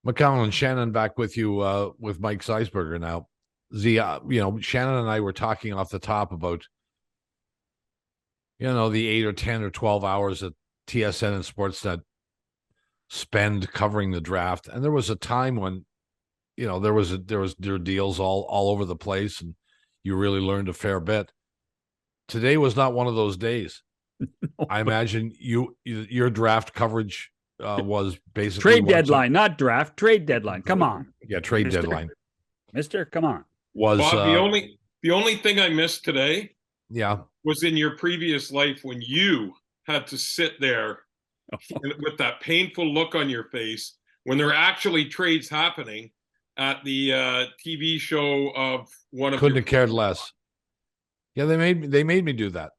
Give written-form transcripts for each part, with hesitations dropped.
McConnell and Shannon back with you with Mike Zeisberger now. Shannon and I were talking off the top about, the 8 or 10 or 12 hours that TSN and Sportsnet spend covering the draft. And there was a time when, there were deals all over the place and you really learned a fair bit. Today was not one of those days. No, I imagine your draft coverage was basically trade deadline, not draft, trade deadline. Come on. Yeah, trade deadline. Mister, come on. Bob, the only thing I missed today was in your previous life when you had to sit there with that painful look on your face when there are actually trades happening at the TV show of one of Couldn't have cared less. Yeah, they made me do that.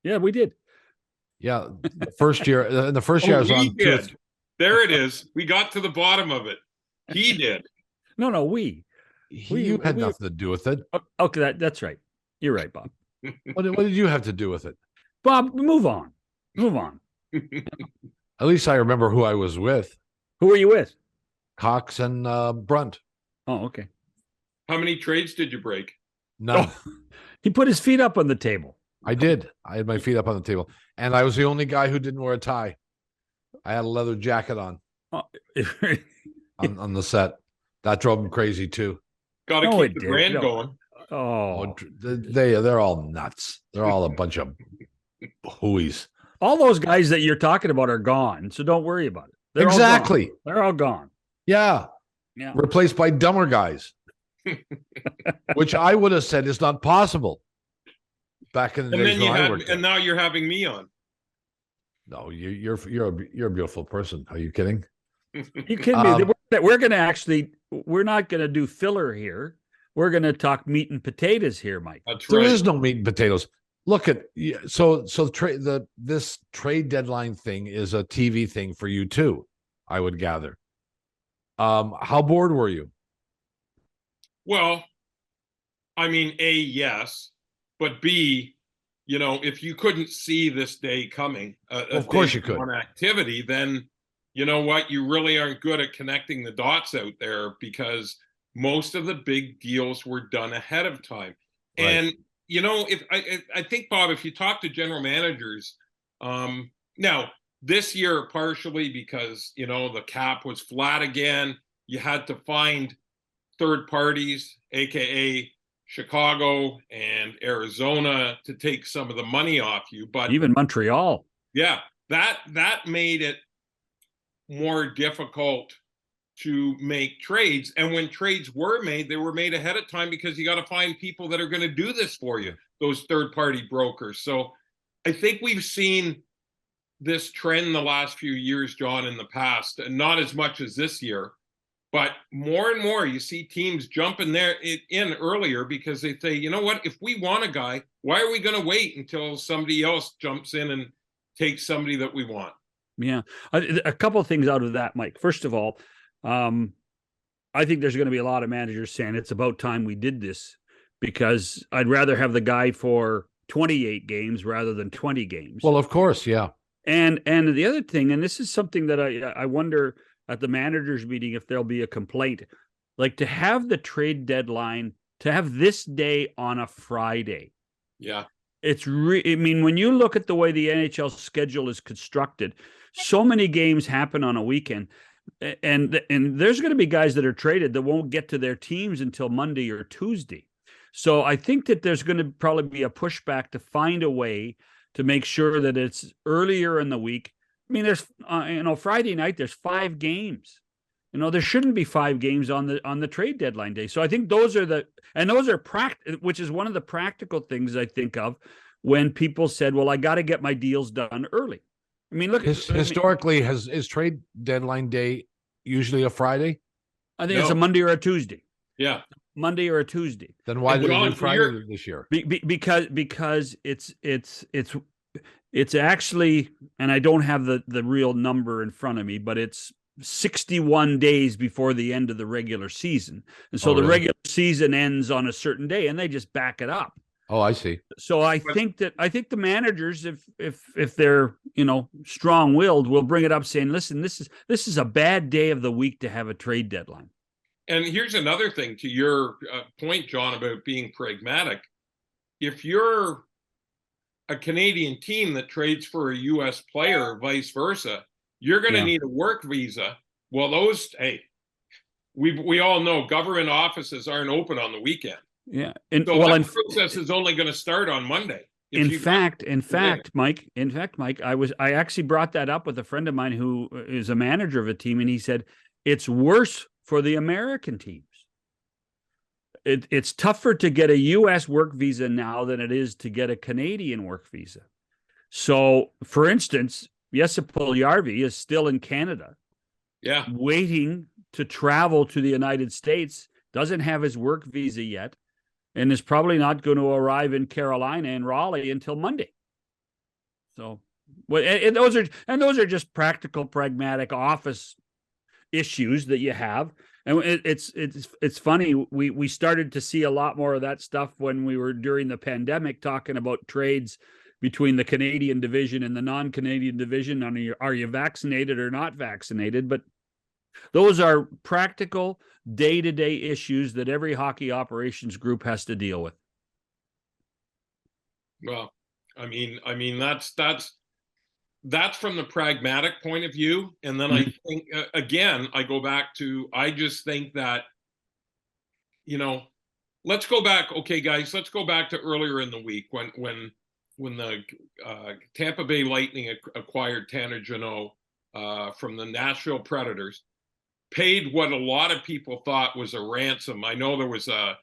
Yeah, we did. Yeah, the first year I was on. There it is. We got to the bottom of it. He did. No, we. You had nothing to do with it. Okay, that's right. You're right, Bob. What did you have to do with it? Bob, move on. Move on. At least I remember who I was with. Who were you with? Cox and Brunt. Oh, okay. How many trades did you break? None. Oh, he put his feet up on the table. I did. I had my feet up on the table. And I was the only guy who didn't wear a tie. I had a leather jacket on. on the set. That drove him crazy too. Got to keep the brand going. Oh, they're all nuts. They're all a bunch of hooies. All those guys that you're talking about are gone, so don't worry about it. They're all gone. Yeah. Replaced by dumber guys, which I would have said is not possible back in the days when I worked. And now you're having me on. No, you're a beautiful person. Are you kidding? You kidding me? We're not going to do filler here. We're going to talk meat and potatoes here, Mike. That's right. There is no meat and potatoes. Look at this trade deadline thing is a TV thing for you too, I would gather. How bored were you? Well, I mean, A, yes, but B, if you couldn't see this day coming, of course you could, on activity, then you know what? You really aren't good at connecting the dots out there because most of the big deals were done ahead of time. Right. And, if I think, Bob, if you talk to general managers, now this year, partially because, the cap was flat again, you had to find third parties, AKA Chicago and Arizona, to take some of the money off you. But even Montreal. Yeah, that made it more difficult to make trades. And when trades were made, they were made ahead of time because you got to find people that are going to do this for you, those third-party brokers. So I think we've seen this trend the last few years, John, in the past, and not as much as this year, but more and more you see teams jumping in earlier because they say, you know what, if we want a guy, why are we going to wait until somebody else jumps in and takes somebody that we want? Yeah. A couple of things out of that, Mike. First of all, I think there's going to be a lot of managers saying it's about time we did this because I'd rather have the guy for 28 games rather than 20 games. Well, of course, yeah. And the other thing, and this is something that I wonder at the managers meeting if there'll be a complaint, like to have the trade deadline, to have this day on a Friday. Yeah. It's when you look at the way the NHL schedule is constructed, so many games happen on a weekend. And there's going to be guys that are traded that won't get to their teams until Monday or Tuesday. So I think that there's going to probably be a pushback to find a way to make sure that it's earlier in the week. I mean, there's Friday night there's 5 games. There shouldn't be 5 games on the trade deadline day. So I think those are which is one of the practical things I think of when people said, "Well, I got to get my deals done early." I mean, look. Historically, is trade deadline day usually a Friday? I think it's a Monday or a Tuesday. Yeah, Monday or a Tuesday. Then why did they do Friday this year? Because it's actually, and I don't have the real number in front of me, but it's 61 days before the end of the regular season, and so the regular season ends on a certain day, and they just back it up. Oh, I see. So I think the managers, if they're strong-willed, will bring it up saying, listen, this is a bad day of the week to have a trade deadline. And here's another thing to your point, John, about being pragmatic. If you're a Canadian team that trades for a U.S. player or vice versa, you're going to need a work visa. Well, we all know government offices aren't open on the weekend. Yeah. So that process is only going to start on Monday. In fact, Mike, I actually brought that up with a friend of mine who is a manager of a team, and he said it's worse for the American teams. It's tougher to get a U.S. work visa now than it is to get a Canadian work visa. So, for instance, Jesse Puljujarvi is still in Canada, waiting to travel to the United States, doesn't have his work visa yet, and is probably not going to arrive in Carolina and Raleigh until Monday. So, and those are just practical, pragmatic office issues that you have. And it's funny. We started to see a lot more of that stuff when we were during the pandemic talking about trades between the Canadian division and the non-Canadian division. Are you vaccinated or not vaccinated? But those are practical day-to-day issues that every hockey operations group has to deal with. Well, I mean that's from the pragmatic point of view. And then I think, again, I go back to, I just think that, let's go back. Okay, guys, let's go back to earlier in the week when the Tampa Bay Lightning acquired Tanner Jeannot from the Nashville Predators, paid what a lot of people thought was a ransom. I know there was a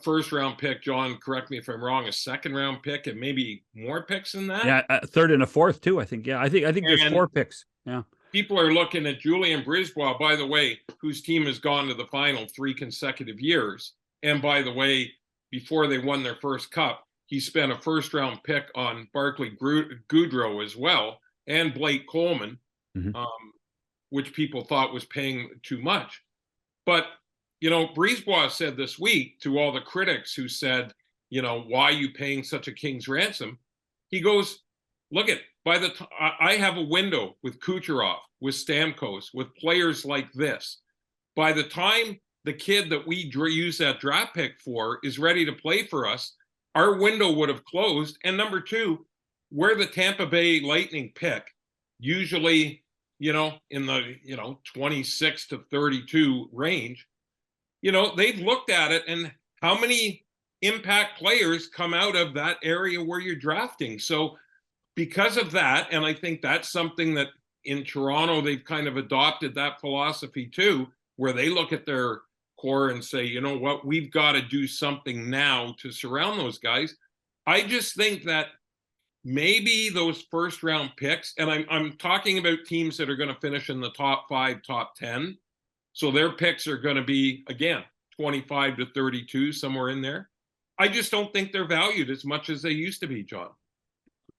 first-round pick, John, correct me if I'm wrong, a second-round pick, and maybe more picks than that. Yeah, a third and a fourth too, I think. Yeah, I think there's 4 picks. Yeah. People are looking at Julien Brisebois, by the way, whose team has gone to the final 3 consecutive years. And by the way, before they won their first cup, he spent a first-round pick on Barclay Goodrow as well, and Blake Coleman, which people thought was paying too much. But Brisebois said this week to all the critics who said, why are you paying such a king's ransom? He goes, look at, I have a window with Kucherov, with Stamkos, with players like this. By the time the kid that we use that draft pick for is ready to play for us, our window would have closed. And number 2, we're the Tampa Bay Lightning pick, usually, in the, 26 to 32 range. They've looked at it, and how many impact players come out of that area where you're drafting. So because of that, and I think that's something that in Toronto, they've kind of adopted that philosophy too, where they look at their core and say, you know what, we've got to do something now to surround those guys. I just think that maybe those first round picks, and I'm talking about teams that are going to finish in the top 5, top 10. So their picks are going to be, again, 25 to 32, somewhere in there. I just don't think they're valued as much as they used to be, John.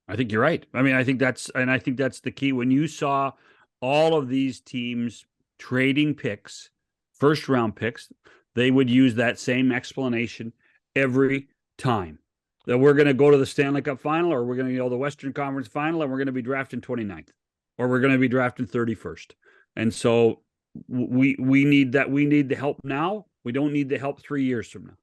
I think you're right. I mean, I think that's the key. When you saw all of these teams trading picks, first round picks, they would use that same explanation every time. That we're going to go to the Stanley Cup final, or we're going to go to the Western Conference final, and we're going to be drafting 29th, or we're going to be drafting 31st. And so we need that. We need the help now. We don't need the help 3 years from now.